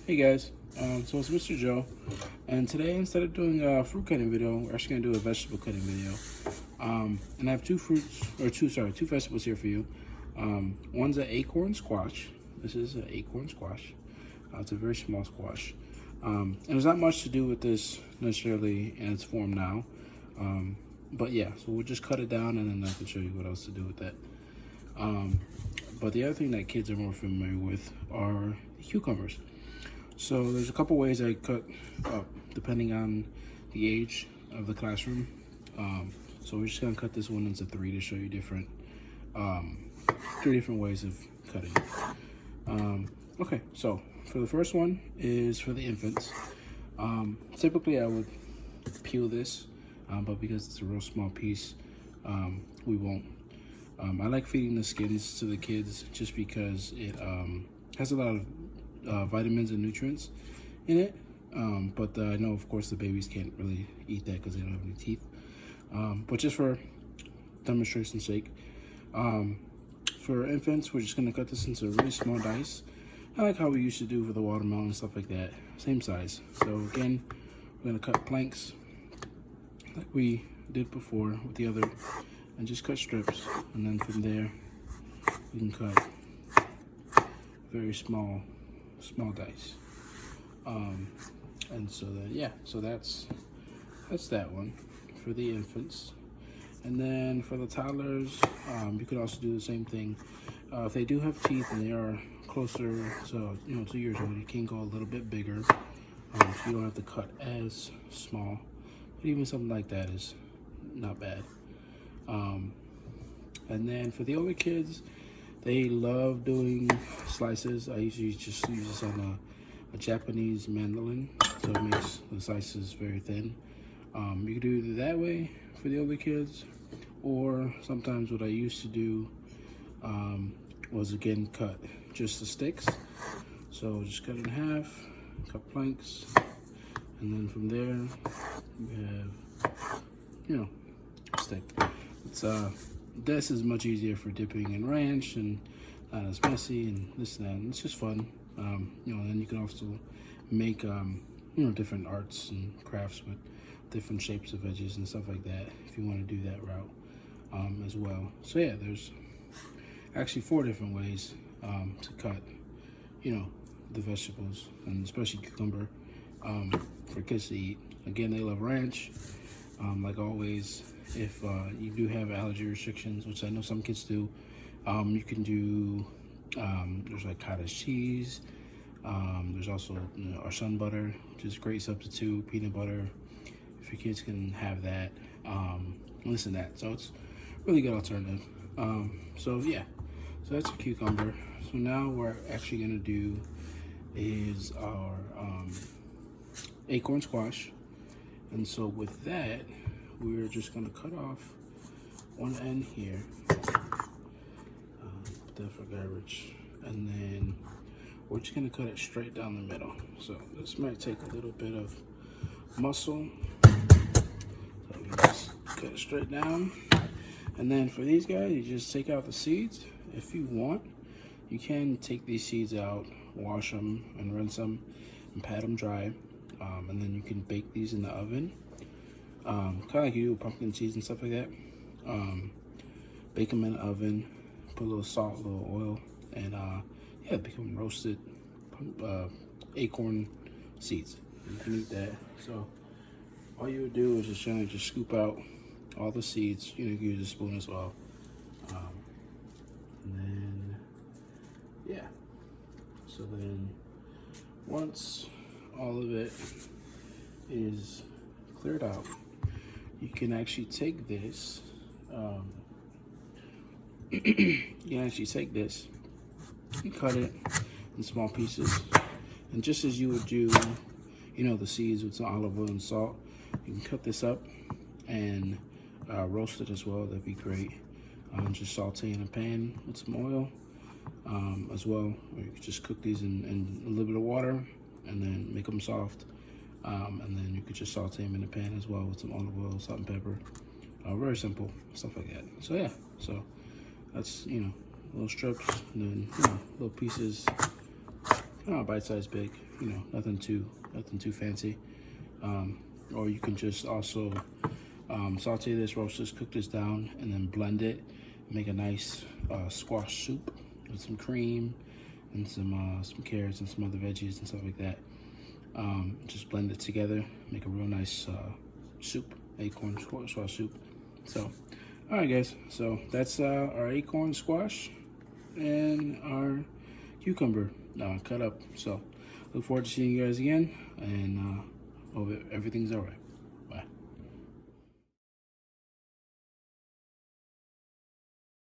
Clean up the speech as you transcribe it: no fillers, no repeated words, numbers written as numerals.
Hey guys, so it's Mr. Joe, and today instead of doing a fruit cutting video, we're actually gonna do a vegetable cutting video. And I have two vegetables here for you. One's an acorn squash. This is an acorn squash. It's a very small squash, and there's not much to do with this necessarily in its form now. But yeah, so we'll just cut it down, and then I can show you what else to do with that. But the other thing that kids are more familiar with are cucumbers. So there's a couple ways I cut up depending on the age of the classroom. So we're just gonna cut this one into three to show you three different ways of cutting. Okay, so for the first one is for the infants. Typically I would peel this, but because it's a real small piece, we won't. I like feeding the skins to the kids just because it has a lot of vitamins and nutrients in it. But I know, of course, the babies can't really eat that because they don't have any teeth. But just for demonstration's sake, for infants, we're just gonna cut this into really small dice. I like how we used to do for the watermelon and stuff like that, same size. So again, we're gonna cut planks like we did before with the other, and just cut strips, and then from there we can cut very small dice. And so then so that's that one for the infants. And then for the toddlers, you could also do the same thing. If they do have teeth and they are closer to 2 years old, you can go a little bit bigger, so you don't have to cut as small. But even something like that is not bad. And then for the older kids, they love doing slices. I usually just use this on a Japanese mandolin, so it makes the slices very thin. You can do it that way for the older kids, or sometimes what I used to do was again cut just the sticks. So just cut it in half, cut planks, and then from there you have, stick. It's this is much easier for dipping in ranch and not as messy and this and that. And it's just fun. Then you can also make different arts and crafts with different shapes of veggies and stuff like that if you want to do that route as well. So yeah, there's actually 4 different ways to cut the vegetables, and especially cucumber, for kids to eat. Again, they love ranch. Like always, if you do have allergy restrictions, which I know some kids do, you can do, there's like cottage cheese. There's also our sun butter, which is a great substitute, peanut butter, if your kids can have that. Listen to that. So it's a really good alternative. So yeah, so that's a cucumber. So now what we're actually gonna do is our acorn squash. And so with that, we're just gonna cut off one end here, put that for garbage, and then we're just gonna cut it straight down the middle. So this might take a little bit of muscle, so we just cut it straight down. And then for these guys, you just take out the seeds. If you want, you can take these seeds out, wash them and rinse them and pat them dry. And then you can bake these in the oven, kind of like you do with pumpkin seeds and stuff like that. Bake them in the oven, put a little salt, a little oil, and become roasted acorn seeds. You can eat that. So all you would do is just scoop out all the seeds. You can use a spoon as well. And then so then once all of it is cleared out, you can actually take this. You cut it in small pieces, and just as you would do, the seeds with some olive oil and salt, you can cut this up and roast it as well. That'd be great. Just saute in a pan with some oil as well, or you could just cook these in a little bit of water and then make them soft. And then you could just saute them in a pan as well with some olive oil, salt and pepper. Very simple stuff like that. So yeah, that's little strips, and then little pieces bite size big. You know, nothing too fancy. Or you can just also saute this, roast this, cook this down, and then blend it. Make a nice squash soup with some cream and some carrots and some other veggies and stuff like that. Just blend it together, make a real nice soup, acorn squash soup. So, all right, guys. So that's our acorn squash and our cucumber cut up. So, look forward to seeing you guys again, and hope everything's all right.